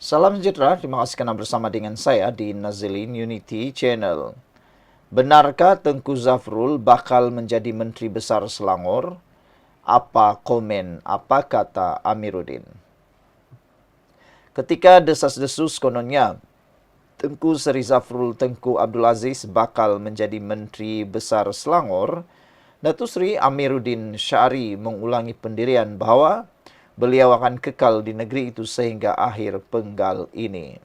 Salam sejahtera, terima kasih karena bersama dengan saya di Nazilin Unity Channel. Benarkah Tengku Zafrul bakal menjadi Menteri Besar Selangor? Apa komen, apa kata Amiruddin? Ketika desas-desus kononnya, Tengku Seri Zafrul Tengku Abdul Aziz bakal menjadi Menteri Besar Selangor, Datuk Seri Amiruddin Syari mengulangi pendirian bahawa beliau akan kekal di negeri itu sehingga akhir penggal ini.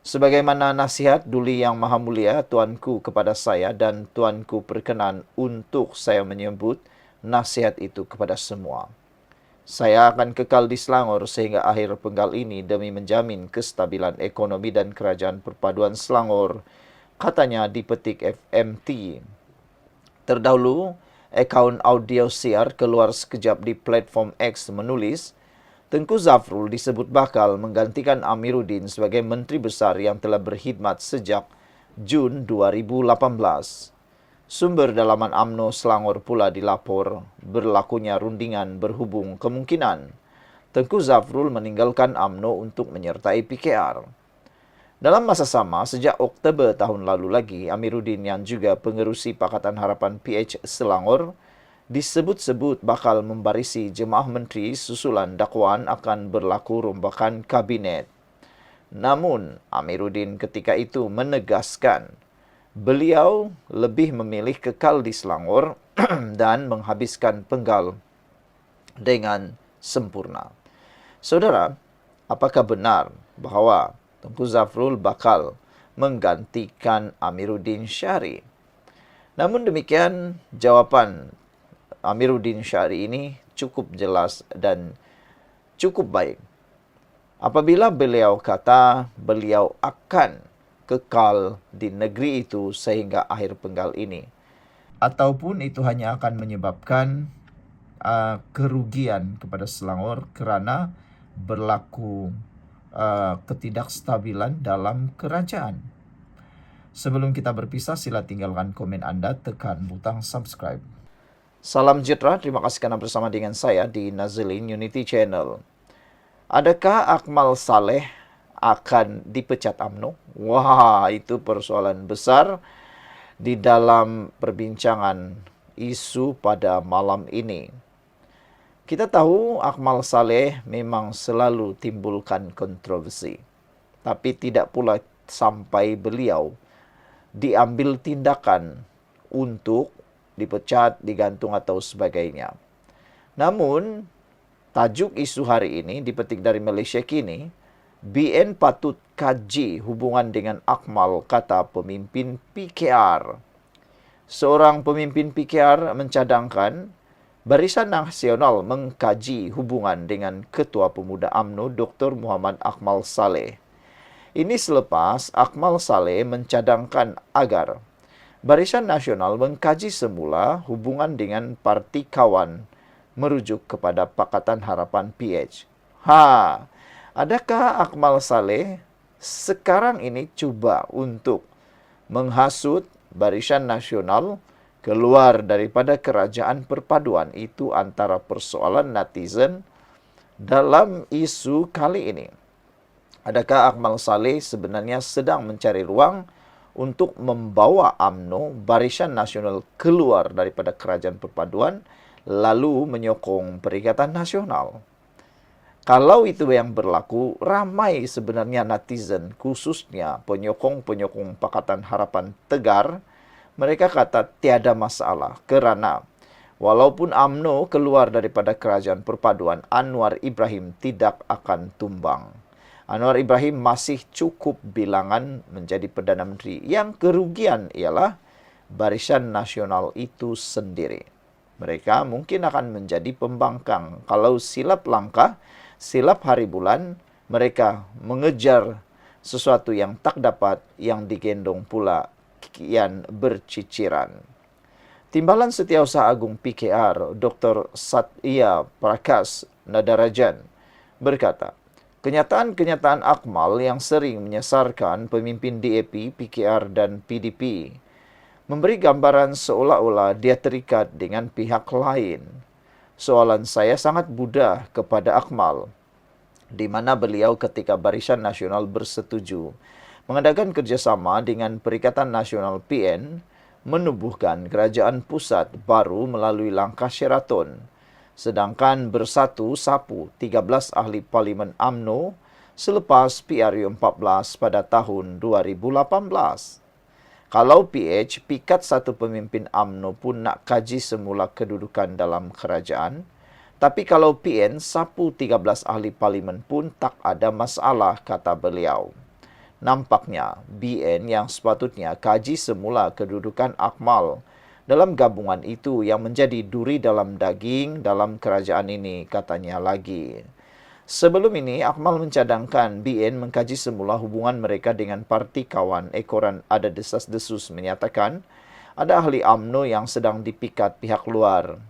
Sebagaimana nasihat Duli Yang Maha Mulia Tuanku kepada saya dan Tuanku berkenan untuk saya menyebut nasihat itu kepada semua. Saya akan kekal di Selangor sehingga akhir penggal ini demi menjamin kestabilan ekonomi dan kerajaan perpaduan Selangor, katanya di Petik FMT. Terdahulu, akaun audio siar keluar sekejap di platform X menulis, Tengku Zafrul disebut bakal menggantikan Amiruddin sebagai Menteri Besar yang telah berkhidmat sejak Jun 2018. Sumber dalaman UMNO Selangor pula dilapor berlakunya rundingan berhubung kemungkinan Tengku Zafrul meninggalkan UMNO untuk menyertai PKR. Dalam masa sama, sejak Oktober tahun lalu lagi, Amiruddin yang juga pengerusi Pakatan Harapan PH Selangor disebut-sebut bakal membarisi jemaah menteri susulan dakwaan akan berlaku rombakan kabinet. Namun, Amiruddin ketika itu menegaskan beliau lebih memilih kekal di Selangor dan menghabiskan penggal dengan sempurna. Saudara, apakah benar bahawa Tengku Zafrul bakal menggantikan Amiruddin Syari? Namun demikian, jawapan Amiruddin Syari ini cukup jelas dan cukup baik. Apabila beliau kata beliau akan kekal di negeri itu sehingga akhir penggal ini. Ataupun itu hanya akan menyebabkan kerugian kepada Selangor kerana berlaku ketidakstabilan dalam kerajaan. Sebelum kita berpisah, sila tinggalkan komen anda, tekan butang subscribe. Salam sejahtera, terima kasih kerana bersama dengan saya di Nazilin Unity Channel. Adakah Akmal Saleh akan dipecat UMNO? Wah, itu persoalan besar di dalam perbincangan isu pada malam ini. Kita tahu Akmal Saleh memang selalu timbulkan kontroversi. Tapi tidak pula sampai beliau diambil tindakan untuk dipecat, digantung atau sebagainya. Namun, tajuk isu hari ini dipetik dari Malaysia Kini, BN patut kaji hubungan dengan Akmal, kata pemimpin PKR. Seorang pemimpin PKR mencadangkan Barisan Nasional mengkaji hubungan dengan Ketua Pemuda UMNO Dr. Muhammad Akmal Saleh. Ini selepas Akmal Saleh mencadangkan agar Barisan Nasional mengkaji semula hubungan dengan Parti Kawan merujuk kepada Pakatan Harapan PH. Adakah Akmal Saleh sekarang ini cuba untuk menghasut Barisan Nasional keluar daripada kerajaan perpaduan? Itu antara persoalan netizen dalam isu kali ini. Adakah Akmal Saleh sebenarnya sedang mencari ruang untuk membawa UMNO, Barisan Nasional, keluar daripada kerajaan perpaduan lalu menyokong Perikatan Nasional? Kalau itu yang berlaku, ramai sebenarnya netizen, khususnya penyokong-penyokong Pakatan Harapan Tegar, mereka kata tiada masalah kerana walaupun UMNO keluar daripada kerajaan perpaduan, Anwar Ibrahim tidak akan tumbang. Anwar Ibrahim masih cukup bilangan menjadi Perdana Menteri. Yang kerugian ialah Barisan Nasional itu sendiri. Mereka mungkin akan menjadi pembangkang. Kalau silap langkah, silap hari bulan, mereka mengejar sesuatu yang tak dapat, yang digendong pula kian berciciran. Timbalan Setiausaha Agung PKR, Dr. Satya Prakash Nadarajan berkata, kenyataan-kenyataan Akmal yang sering menyasarkan pemimpin DAP, PKR dan PDP memberi gambaran seolah-olah dia terikat dengan pihak lain. Soalan saya sangat mudah kepada Akmal. di mana beliau ketika Barisan Nasional bersetuju mengadakan kerjasama dengan Perikatan Nasional PN menubuhkan kerajaan pusat baru melalui langkah Sheraton. Sedangkan bersatu sapu 13 ahli Parlimen UMNO selepas PRU 14 pada tahun 2018. Kalau PH, pikat satu pemimpin UMNO pun nak kaji semula kedudukan dalam kerajaan. Tapi kalau PN, sapu 13 ahli parlimen pun tak ada masalah, kata beliau. Nampaknya, BN yang sepatutnya kaji semula kedudukan Akmal dalam gabungan itu yang menjadi duri dalam daging dalam kerajaan ini, katanya lagi. Sebelum ini, Akmal mencadangkan BN mengkaji semula hubungan mereka dengan parti kawan ekoran ada desas-desus menyatakan ada ahli UMNO yang sedang dipikat pihak luar.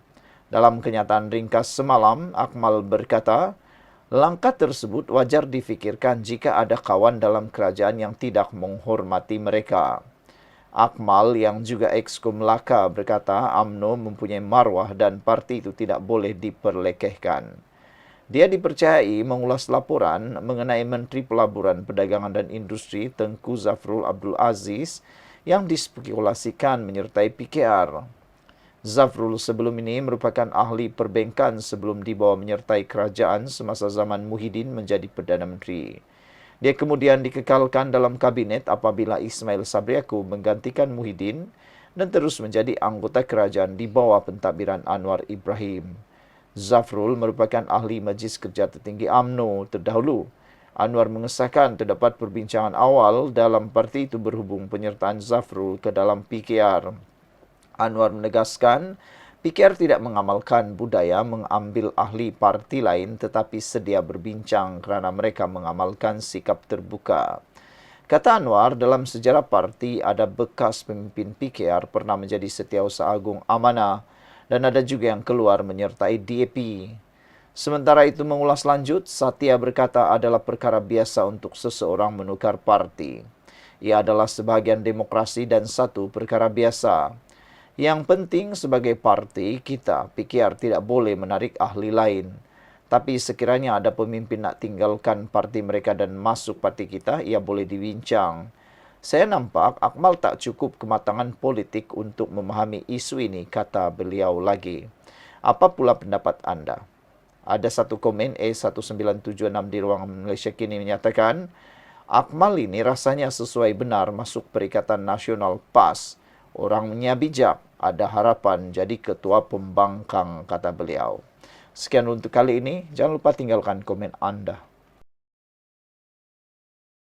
Dalam kenyataan ringkas semalam, Akmal berkata, langkah tersebut wajar difikirkan jika ada kawan dalam kerajaan yang tidak menghormati mereka. Akmal yang juga ex-Kum Melaka berkata UMNO mempunyai marwah dan parti itu tidak boleh diperlekehkan. Dia dipercayai mengulas laporan mengenai Menteri Pelaburan Perdagangan dan Industri Tengku Zafrul Abdul Aziz yang dispekulasikan menyertai PKR. Zafrul sebelum ini merupakan ahli perbankan sebelum dibawa menyertai kerajaan semasa zaman Muhyiddin menjadi Perdana Menteri. Dia kemudian dikekalkan dalam kabinet apabila Ismail Sabri Yaakob menggantikan Muhyiddin dan terus menjadi anggota kerajaan di bawah pentadbiran Anwar Ibrahim. Zafrul merupakan ahli Majlis Kerja Tertinggi UMNO terdahulu. Anwar mengesahkan terdapat perbincangan awal dalam parti itu berhubung penyertaan Zafrul ke dalam PKR. Anwar menegaskan, PKR tidak mengamalkan budaya mengambil ahli parti lain tetapi sedia berbincang kerana mereka mengamalkan sikap terbuka. Kata Anwar, dalam sejarah parti ada bekas pemimpin PKR pernah menjadi Setiausaha Agung Amanah dan ada juga yang keluar menyertai DAP. Sementara itu mengulas lanjut, Satya berkata adalah perkara biasa untuk seseorang menukar parti. Ia adalah sebahagian demokrasi dan satu perkara biasa. Yang penting sebagai parti kita, PKR tidak boleh menarik ahli lain. Tapi sekiranya ada pemimpin nak tinggalkan parti mereka dan masuk parti kita, ia boleh dibincang. Saya nampak Akmal tak cukup kematangan politik untuk memahami isu ini, kata beliau lagi. Apa pula pendapat anda? Ada satu komen A1976 di Ruang Malaysia Kini menyatakan, Akmal ini rasanya sesuai benar masuk Perikatan Nasional PAS. Orangnya bijak, ada harapan jadi ketua pembangkang, kata beliau. Sekian untuk kali ini, jangan lupa tinggalkan komen anda.